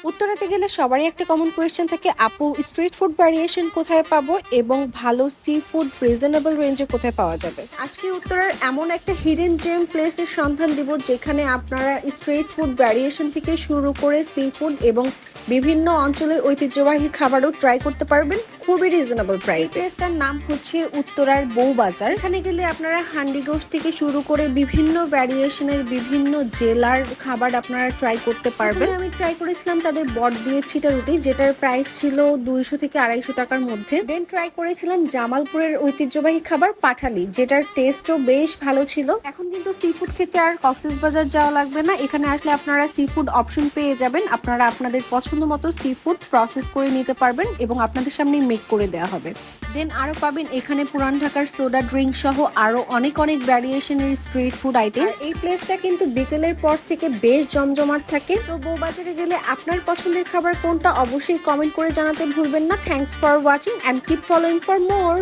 উত্তরাতে গেলে সবারই একটা কমন কোয়েশ্চেন থাকে, আপু স্ট্রিট ফুড ভ্যারিয়েশন কোথায় পাবো এবং ভালো সি ফুড রিজনেবল রেঞ্জে কোথায় পাওয়া যাবে। আজকে উত্তরার এমন একটা হিডেন জেম প্লেসের সন্ধান দিব যেখানে আপনারা স্ট্রিট ফুড ভ্যারিয়েশন থেকে শুরু করে সি ফুড এবং বিভিন্ন অঞ্চলের ঐতিহ্যবাহী খাবারও ট্রাই করতে পারবেন খুবই রিজনেবল প্রাইস। প্লেসটার নাম হচ্ছে উত্তরার বউবাজার। এখানে গেলে আপনারা হান্ডি গোশত থেকে শুরু করে বিভিন্ন ভ্যারিয়েশনের বিভিন্ন জেলার খাবার আপনারা ট্রাই করতে পারবেন। আমি ট্রাই করেছিলাম তাদের বট দিয়ে ছিটা রুটি, যেটার প্রাইস ছিল 200 থেকে 250 টাকার মধ্যে। দেন ট্রাই করেছিলাম জামালপুরের ঐতিহ্যবাহী খাবার পাঠালি, যেটার টেস্টও বেশ ভালো ছিল। এখন কিন্তু সি ফুড খেতে আর কক্সবাজার যাওয়া লাগবে না, এখানে আসলে আপনারা সি ফুড অপশন পেয়ে যাবেন। আপনারা আপনাদের পছন্দ মতো সি ফুড প্রসেস করে নিতে পারবেন এবং আপনাদের সামনে মেক করে দেওয়া হবে। দেন আরো পাবেন এখানে পুরান ঢাকার সোডা ড্রিঙ্ক সহ আরো অনেক ভ্যারিয়েশনের স্ট্রিট ফুড আইটেম। এই প্লেসটা কিন্তু বিকেলের পর থেকে বেশ জমজমাট থাকে। তো বউবাজারে গেলে আপনার পছন্দের খাবার কোনটা অবশ্যই কমেন্ট করে জানাতে ভুলবেন না। Thanks for watching and keep following for more.